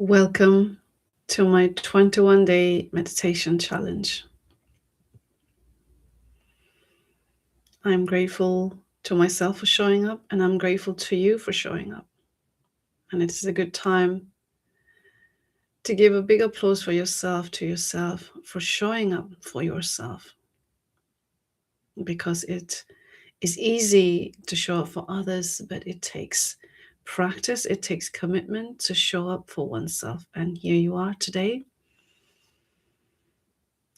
Welcome to my 21-day meditation challenge. I'm grateful to myself for showing up, and I'm grateful to you for showing up. And it is a good time to give a big applause to yourself for showing up for yourself. Because it is easy to show up for others, but it takes practice, it takes commitment to show up for oneself. And here you are today.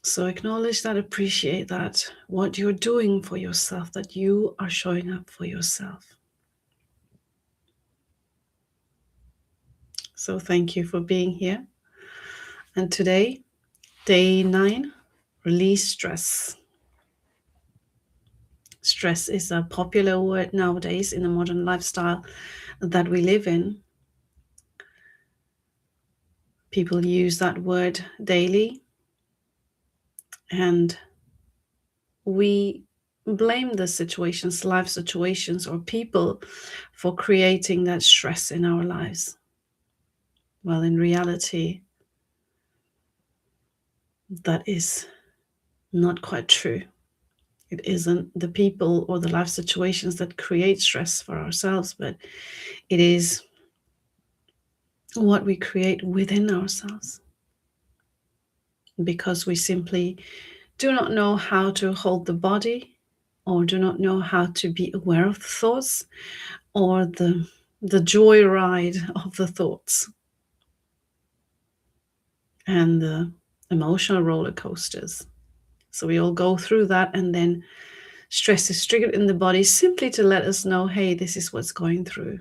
So acknowledge that, appreciate that, what you're doing for yourself, that you are showing up for yourself. So thank you for being here. And today, day 9, release stress. Stress is a popular word nowadays in the modern lifestyle that we live in. People use that word daily, and we blame the situations, life situations, or people for creating that stress in our lives. Well, in reality, that is not quite true. It isn't the people or the life situations that create stress for ourselves, but it is what we create within ourselves. Because we simply do not know how to hold the body, or do not know how to be aware of the thoughts, or the joyride of the thoughts and the emotional roller coasters. So we all go through that, and then stress is triggered in the body simply to let us know, hey, this is what's going through.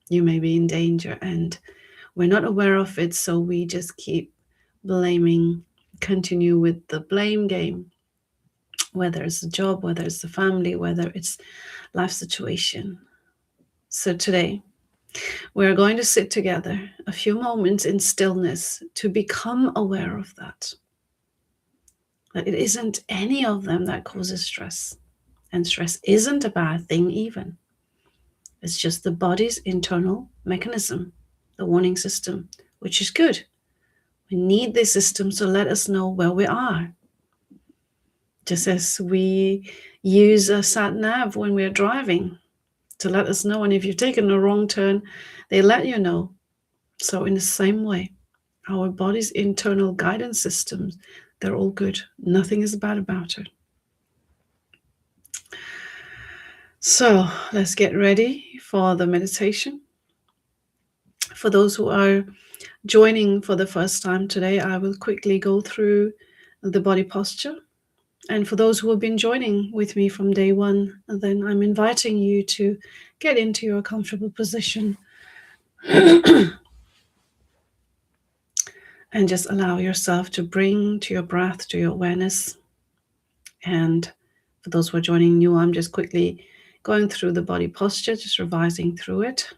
You may be in danger, and we're not aware of it, so we just keep blaming, continue with the blame game, whether it's a job, whether it's the family, whether it's life situation. So today, we're going to sit together a few moments in stillness to become aware of that. That it isn't any of them that causes stress. And stress isn't a bad thing even. It's just the body's internal mechanism, the warning system, which is good. We need this system to let us know where we are. Just as we use a sat nav when we're driving to let us know, and if you've taken a wrong turn, they let you know. So in the same way, our body's internal guidance systems, they're all good. Nothing is bad about it. So let's get ready for the meditation. For those who are joining for the first time today, I will quickly go through the body posture. And for those who have been joining with me from day one, then I'm inviting you to get into your comfortable position and just allow yourself to bring to your breath, to your awareness. And for those who are joining new, I'm just quickly going through the body posture, just revising through it.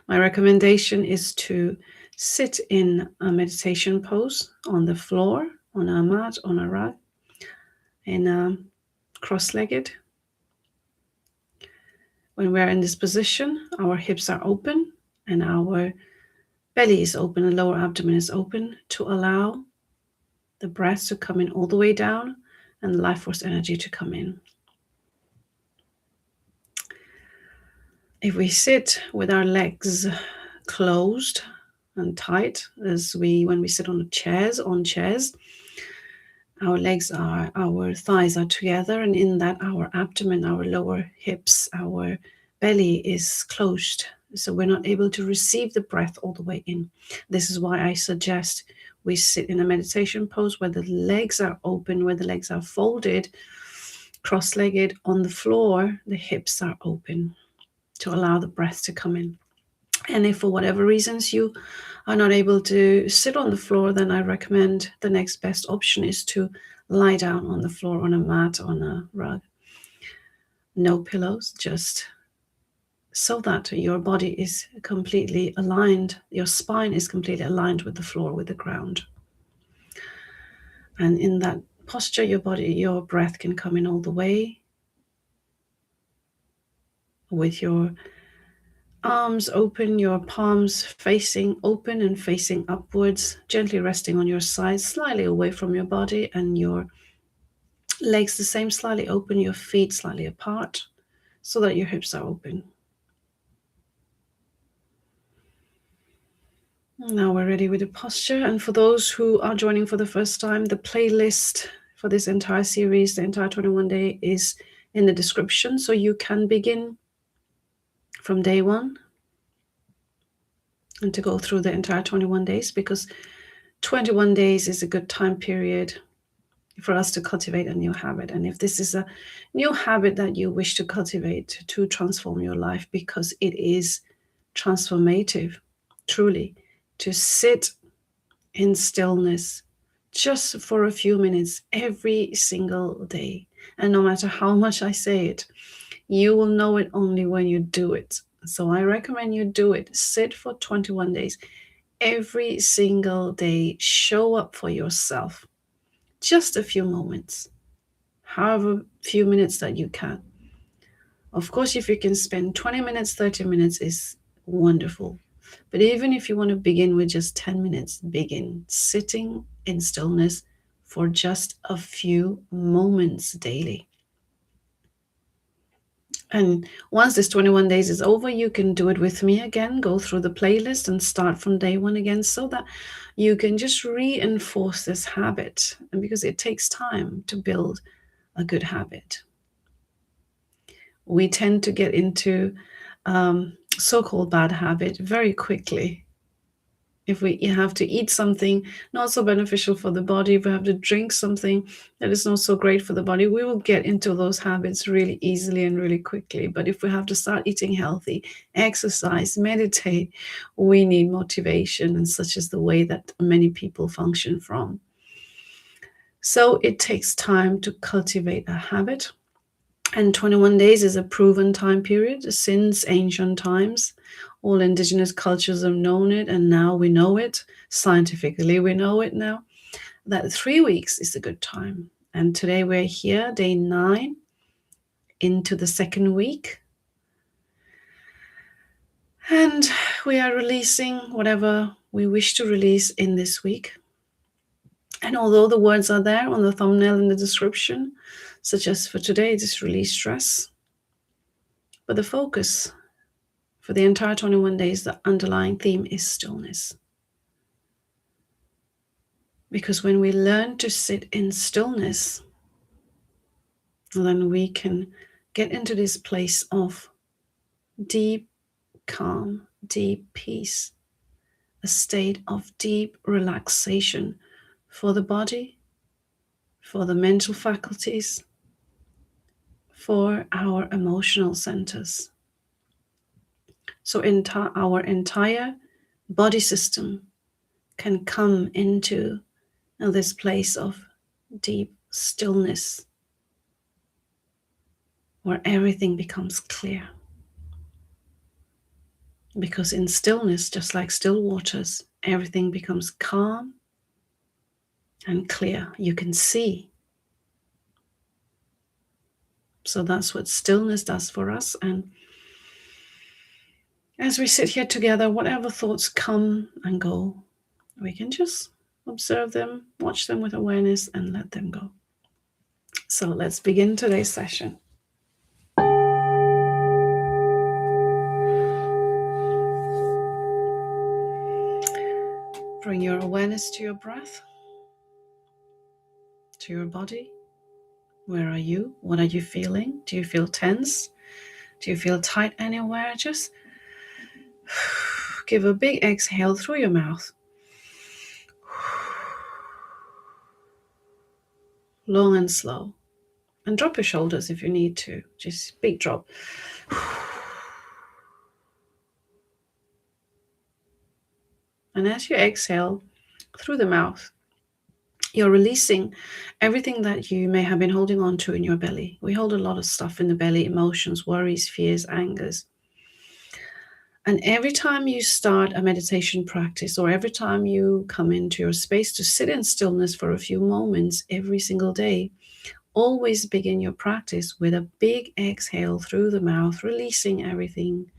My recommendation is to sit in a meditation pose on the floor, on a mat, on a rug, in a cross-legged. When we're in this position, our hips are open and our belly is open, the lower abdomen is open to allow the breath to come in all the way down and the life force energy to come in. If we sit with our legs closed and tight, when we sit on chairs, our thighs are together, and in that our abdomen, our lower hips, our belly is closed. So we're not able to receive the breath all the way in. This is why I suggest we sit in a meditation pose where the legs are open, where the legs are folded, cross-legged on the floor, the hips are open to allow the breath to come in. And if for whatever reasons you are not able to sit on the floor, then I recommend the next best option is to lie down on the floor, on a mat, on a rug. No pillows, just so that your body is completely aligned, your spine is completely aligned with the floor, with the ground. And in that posture, your breath can come in all the way with your Arms open, your palms facing open and facing upwards, gently resting on your sides, slightly away from your body, and your legs the same, slightly open, your feet slightly apart, so that your hips are open. Now we're ready with the posture. And for those who are joining for the first time, the playlist for this entire series, the entire 21 day, is in the description. So you can begin from day one and to go through the entire 21 days, because 21 days is a good time period for us to cultivate a new habit. And if this is a new habit that you wish to cultivate to transform your life, because it is transformative, truly, to sit in stillness just for a few minutes every single day. And no matter how much I say it, you will know it only when you do it. So I recommend you do it. Sit for 21 days every single day. Show up for yourself. Just a few moments, however few minutes that you can. Of course, if you can spend 20 minutes, 30 minutes is wonderful. But even if you want to begin with just 10 minutes, begin sitting in stillness for just a few moments daily. And once this 21 days is over, you can do it with me again, go through the playlist and start from day one again, so that you can just reinforce this habit. And because it takes time to build a good habit. We tend to get into so-called bad habit very quickly. If we have to eat something not so beneficial for the body, if we have to drink something that is not so great for the body, we will get into those habits really easily and really quickly. But if we have to start eating healthy, exercise, meditate, we need motivation, and such is the way that many people function from. So it takes time to cultivate a habit. And 21 days is a proven time period since ancient times. All indigenous cultures have known it, and now we know it. Scientifically, we know it now, that 3 weeks is a good time. And today we're here, day 9, into the second week. And we are releasing whatever we wish to release in this week. And although the words are there on the thumbnail in the description, such as for today, just release stress. But the focus for the entire 21 days, the underlying theme is stillness. Because when we learn to sit in stillness, then we can get into this place of deep calm, deep peace, a state of deep relaxation for the body, for the mental faculties, for our emotional centers. So our entire body system can come into this place of deep stillness, where everything becomes clear. Because in stillness, just like still waters, everything becomes calm and clear. You can see. So that's what stillness does for us. And as we sit here together, whatever thoughts come and go, we can just observe them, watch them with awareness, and let them go. So let's begin today's session. Bring your awareness to your breath, to your body. Where are you? What are you feeling? Do you feel tense? Do you feel tight anywhere? Just give a big exhale through your mouth. Long and slow. And drop your shoulders if you need to. Just big drop. And as you exhale through the mouth, you're releasing everything that you may have been holding on to in your belly. We hold a lot of stuff in the belly: emotions, worries, fears, angers. And every time you start a meditation practice, or every time you come into your space to sit in stillness for a few moments every single day, always begin your practice with a big exhale through the mouth, releasing everything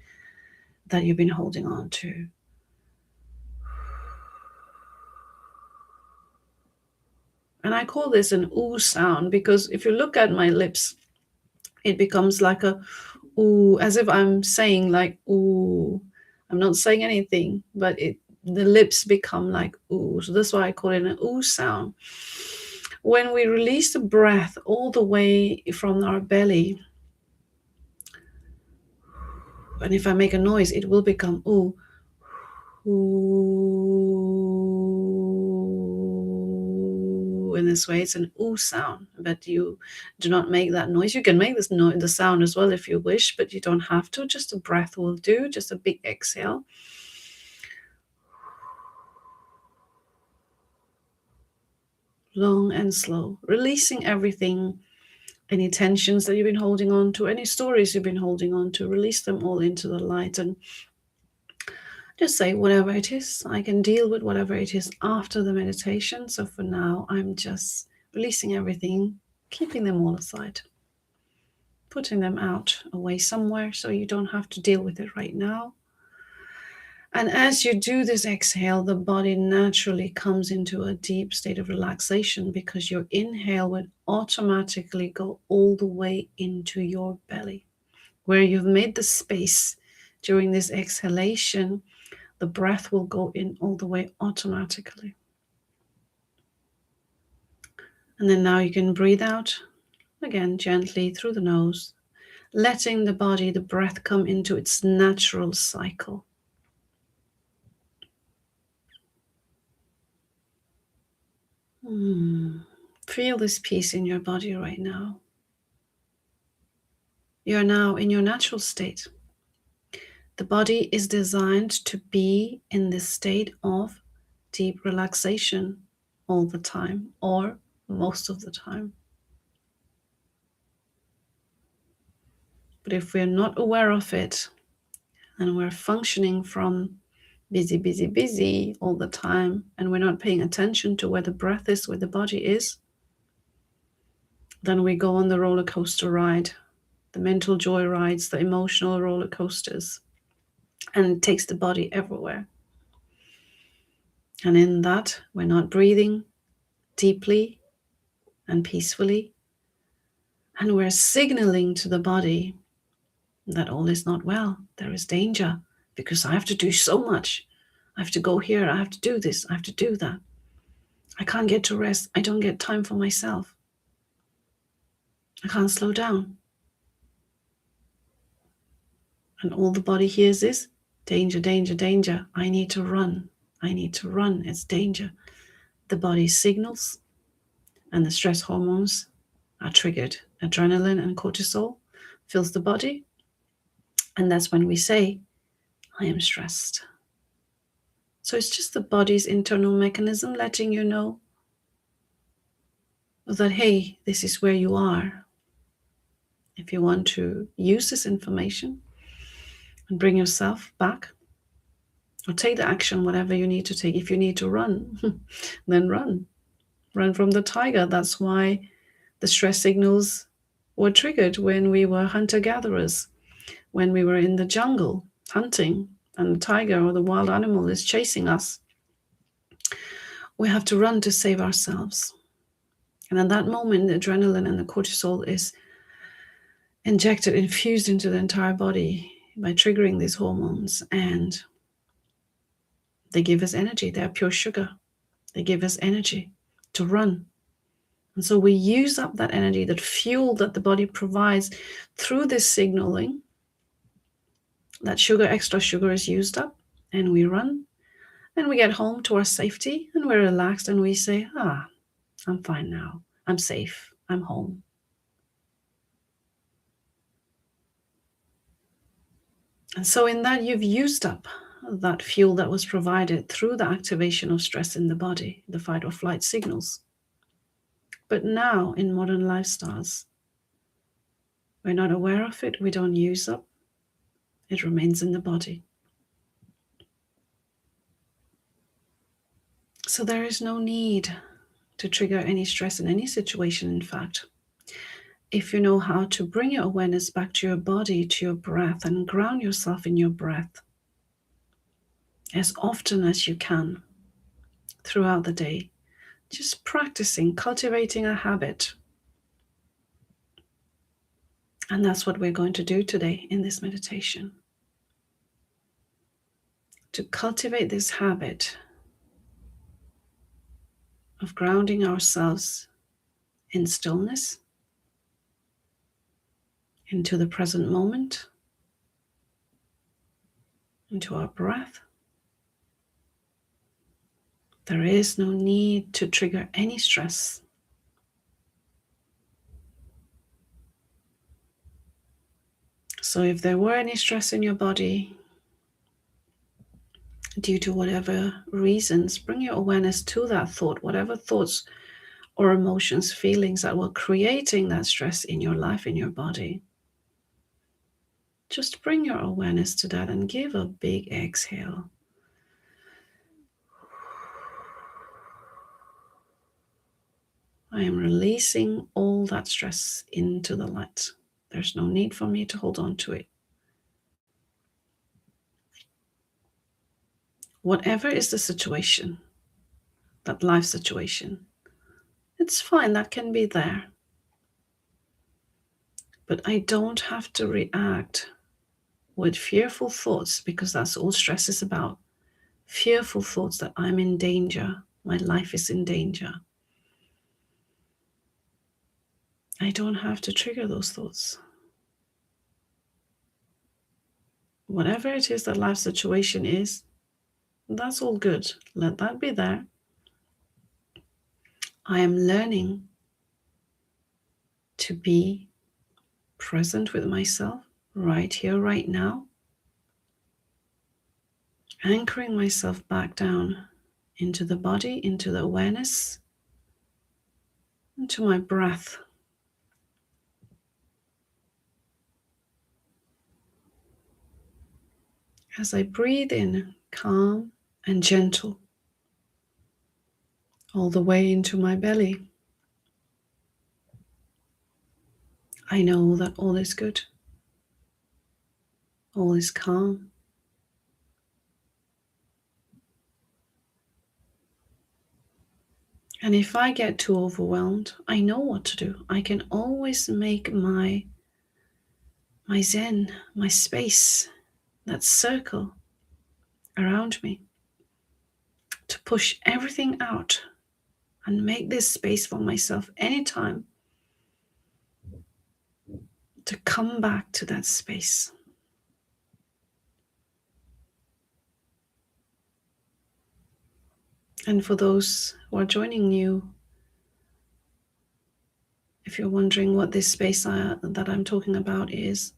that you've been holding on to. And I call this an ooh sound because if you look at my lips, it becomes like a ooh, as if I'm saying like ooh. I'm not saying anything, but the lips become like ooh. So that's why I call it an ooh sound. When we release the breath all the way from our belly, and if I make a noise, it will become ooh, ooh. In this way, it's an ooh sound, but you do not make that noise. You can make this the sound as well if you wish, but you don't have to. Just a breath will do, just a big exhale. Long and slow, releasing everything, any tensions that you've been holding on to, any stories you've been holding on to, release them all into the light and just say whatever it is, I can deal with whatever it is after the meditation. So for now, I'm just releasing everything, keeping them all aside, putting them out away somewhere so you don't have to deal with it right now. And as you do this exhale, the body naturally comes into a deep state of relaxation because your inhale would automatically go all the way into your belly. Where you've made the space during this exhalation, the breath will go in all the way automatically. And then now you can breathe out again gently through the nose, letting the body, the breath come into its natural cycle. Feel this peace in your body right now. You are now in your natural state. The body is designed to be in this state of deep relaxation all the time, or most of the time. But if we're not aware of it and we're functioning from busy, busy, busy all the time, and we're not paying attention to where the breath is, where the body is, then we go on the roller coaster ride, the mental joy rides, the emotional roller coasters, and it takes the body everywhere. And in that, we're not breathing deeply and peacefully, and we're signaling to the body that all is not well. There is danger because I have to do so much. I have to go here. I have to do this. I have to do that. I can't get to rest. I don't get time for myself. I can't slow down. And all the body hears is danger, danger, danger. I need to run. I need to run. It's danger. The body signals and the stress hormones are triggered. Adrenaline and cortisol fills the body. And that's when we say, I am stressed. So it's just the body's internal mechanism letting you know that, hey, this is where you are. If you want to use this information and bring yourself back, or take the action, whatever you need to take. If you need to run, then run. Run from the tiger. That's why the stress signals were triggered when we were hunter-gatherers, when we were in the jungle hunting, and the tiger or the wild animal is chasing us. We have to run to save ourselves. And at that moment, the adrenaline and the cortisol is injected, infused into the entire body by triggering these hormones, and they give us energy. They are pure sugar. They give us energy to run. And so we use up that energy, that fuel that the body provides through this signaling. That sugar, extra sugar is used up, and we run, and we get home to our safety, and we're relaxed, and we say, I'm fine now. I'm safe. I'm home. And so in that, you've used up that fuel that was provided through the activation of stress in the body, the fight or flight signals. But now in modern lifestyles, we're not aware of it. We don't use up. It remains in the body. So there is no need to trigger any stress in any situation, in fact. If you know how to bring your awareness back to your body, to your breath, and ground yourself in your breath, as often as you can throughout the day. Just practicing, cultivating a habit. And that's what we're going to do today in this meditation. To cultivate this habit of grounding ourselves in stillness, into the present moment, into our breath. There is no need to trigger any stress. So if there were any stress in your body due to whatever reasons, bring your awareness to that thought, whatever thoughts or emotions, feelings that were creating that stress in your life, in your body. Just bring your awareness to that and give a big exhale. I am releasing all that stress into the light. There's no need for me to hold on to it. Whatever is the situation, that life situation, it's fine, that can be there. But I don't have to react with fearful thoughts, because that's all stress is about. Fearful thoughts that I'm in danger, my life is in danger. I don't have to trigger those thoughts. Whatever it is that life situation is, that's all good. Let that be there. I am learning to be present with myself right here, right now, anchoring myself back down into the body, into the awareness, into my breath. As I breathe in, calm and gentle, all the way into my belly, I know that all is good, all is calm. And if I get too overwhelmed, I know what to do. I can always make my zen, my space, that circle around me, to push everything out and make this space for myself anytime to come back to that space. And for those who are joining new, if you're wondering what this space that I'm talking about is,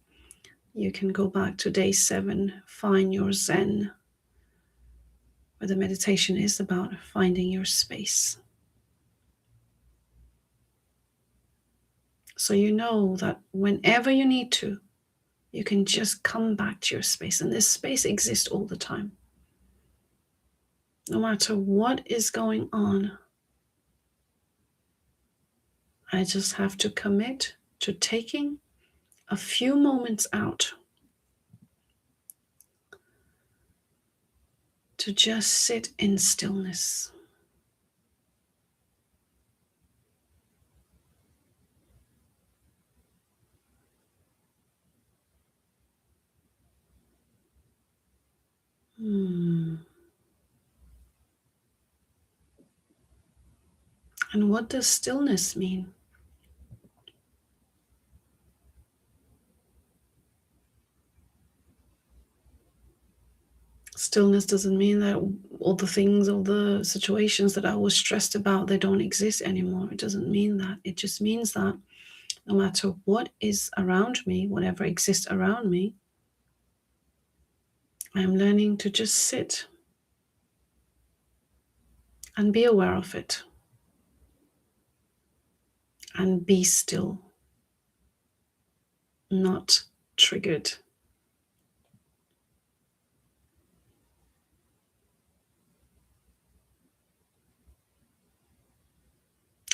you can go back to day 7, Find Your Zen, where the meditation is about finding your space. So you know that whenever you need to, you can just come back to your space. And this space exists all the time. No matter what is going on, I just have to commit to taking a few moments out to just sit in stillness. And what does stillness mean? Stillness doesn't mean that all the things, all the situations that I was stressed about, they don't exist anymore. It doesn't mean that. It just means that no matter what is around me, whatever exists around me, I'm learning to just sit and be aware of it and be still, not triggered.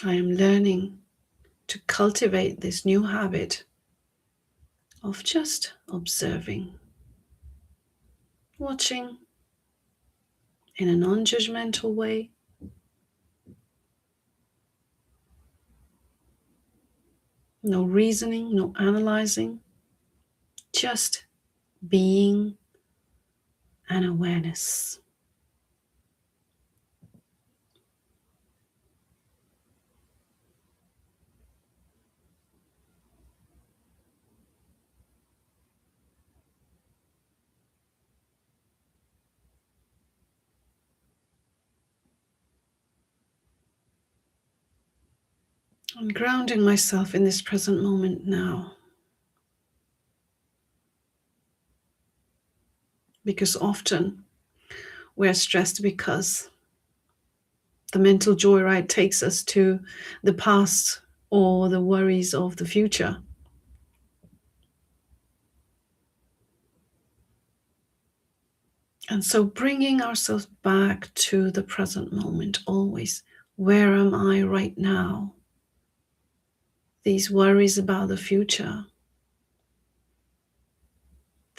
I am learning to cultivate this new habit of just observing, watching, in a non-judgmental way. No reasoning, no analyzing, just being and awareness. I'm grounding myself in this present moment now. Because often we're stressed because the mental joyride takes us to the past or the worries of the future. And so bringing ourselves back to the present moment always. Where am I right now? These worries about the future,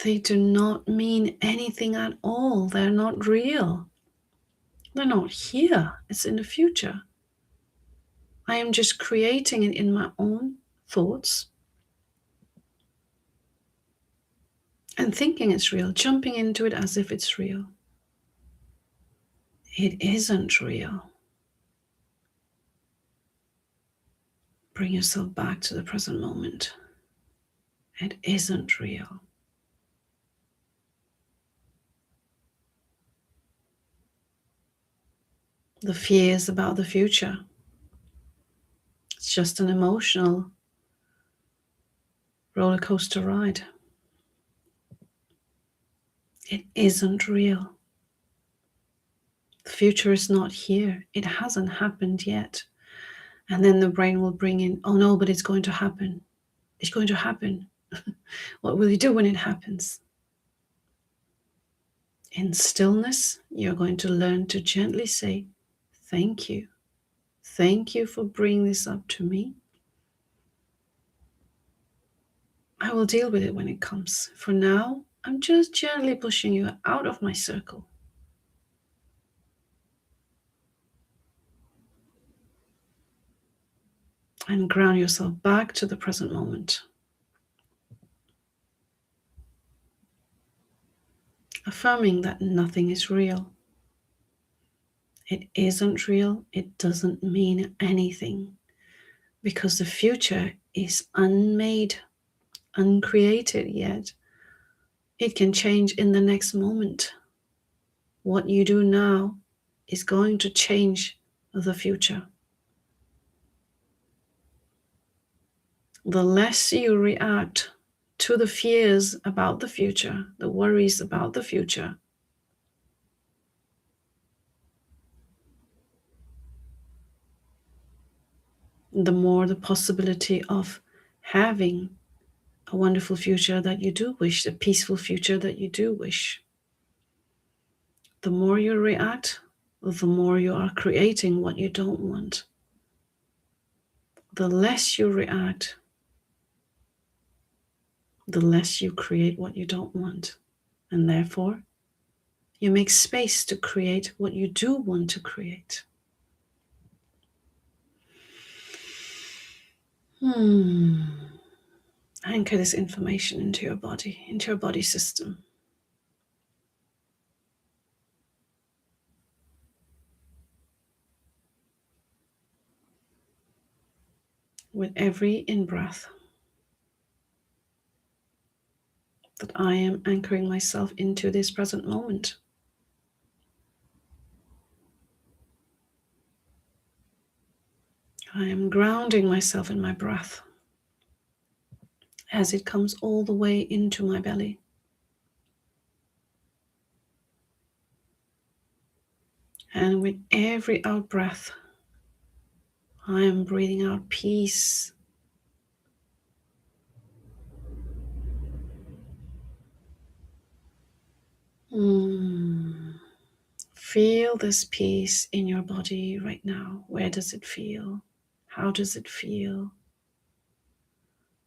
they do not mean anything at all. They're not real. They're not here. It's in the future. I am just creating it in my own thoughts and thinking it's real, jumping into it as if it's real. It isn't real. Bring yourself back to the present moment. It isn't real. The fears about the future, it's just an emotional roller coaster ride. It isn't real. The future is not here. It hasn't happened yet. And then the brain will bring in, oh no, but it's going to happen. It's going to happen. What will you do when it happens? In stillness, you're going to learn to gently say, thank you. Thank you for bringing this up to me. I will deal with it when it comes. For now, I'm just gently pushing you out of my circle. And ground yourself back to the present moment. Affirming that nothing is real. It isn't real. It doesn't mean anything. Because the future is unmade, uncreated yet. It can change in the next moment. What you do now is going to change the future. The less you react to the fears about the future, the worries about the future, the more the possibility of having a wonderful future that you do wish, a peaceful future that you do wish. The more you react, the more you are creating what you don't want. The less you react, the less you create what you don't want. And therefore, you make space to create what you do want to create. Anchor this information into your body system. With every in-breath, that I am anchoring myself into this present moment. I am grounding myself in my breath as it comes all the way into my belly. And with every out-breath, I am breathing out peace. Feel this peace in your body right now. Where does it feel? How does it feel?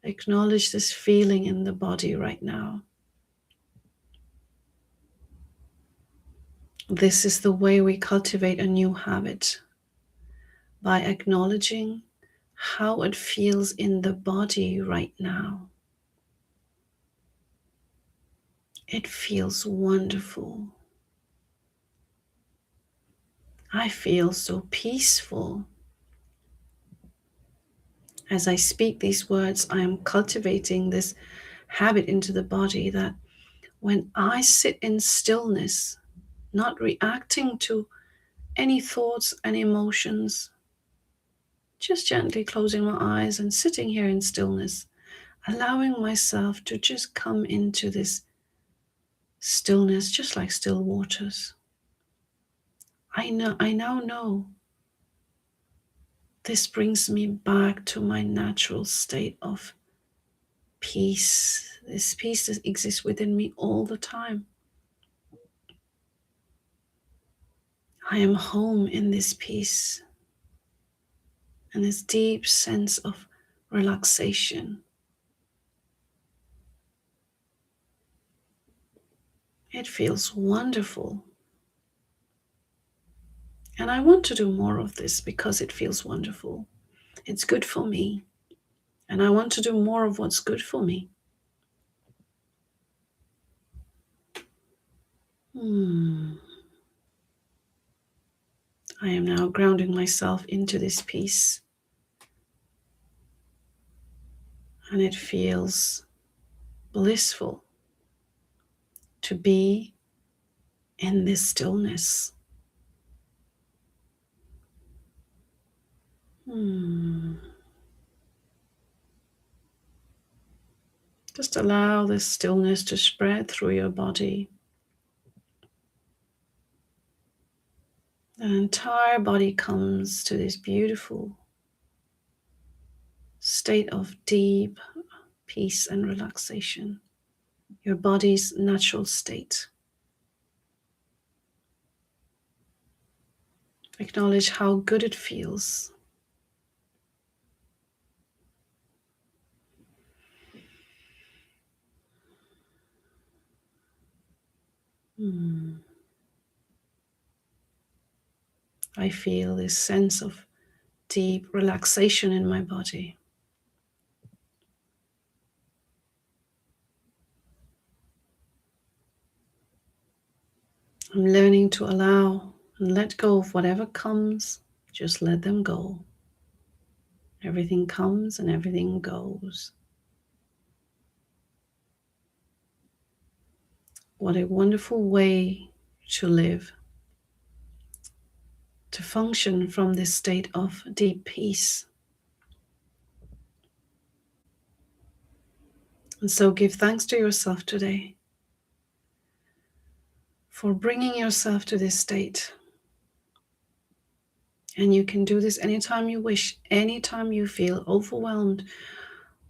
Acknowledge this feeling in the body right now. This is the way we cultivate a new habit, by acknowledging how it feels in the body right now. It feels wonderful. I feel so peaceful. As I speak these words, I am cultivating this habit into the body that when I sit in stillness, not reacting to any thoughts and emotions, just gently closing my eyes and sitting here in stillness, allowing myself to just come into this stillness, just like still waters. I now know this brings me back to my natural state of peace. This peace that exists within me all the time. I am home in this peace and this deep sense of relaxation. It feels wonderful. And I want to do more of this because it feels wonderful. It's good for me. And I want to do more of what's good for me. I am now grounding myself into this peace. And it feels blissful to be in this stillness. Just allow this stillness to spread through your body. The entire body comes to this beautiful state of deep peace and relaxation. Your body's natural state. Acknowledge how good it feels. I feel this sense of deep relaxation in my body. I'm learning to allow and let go of whatever comes. Just let them go. Everything comes and everything goes. What a wonderful way to live, to function from this state of deep peace. And so give thanks to yourself today for bringing yourself to this state. And you can do this anytime you wish, anytime you feel overwhelmed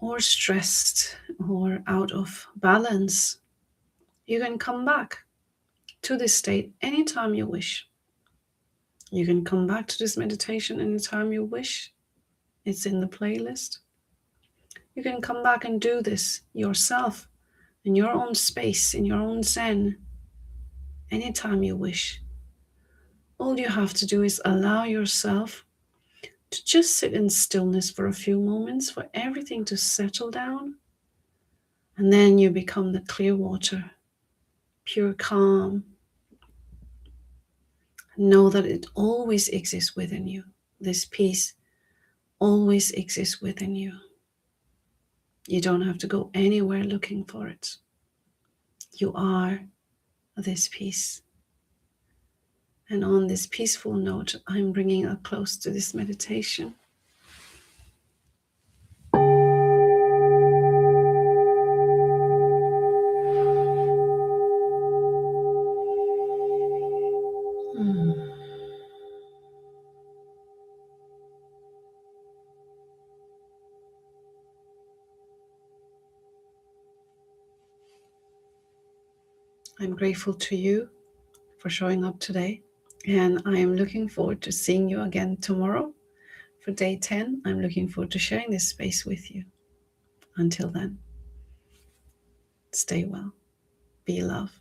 or stressed or out of balance. You can come back to this state anytime you wish. You can come back to this meditation anytime you wish. It's in the playlist. You can come back and do this yourself in your own space, in your own zen, anytime you wish. All you have to do is allow yourself to just sit in stillness for a few moments, for everything to settle down. And then you become the clear water, pure calm. Know that it always exists within you. This peace always exists within you. You don't have to go anywhere looking for it. You are this peace. And on this peaceful note, I'm bringing a close to this meditation. I'm grateful to you for showing up today. And I am looking forward to seeing you again tomorrow for day 10. I'm looking forward to sharing this space with you. Until then, stay well, be love.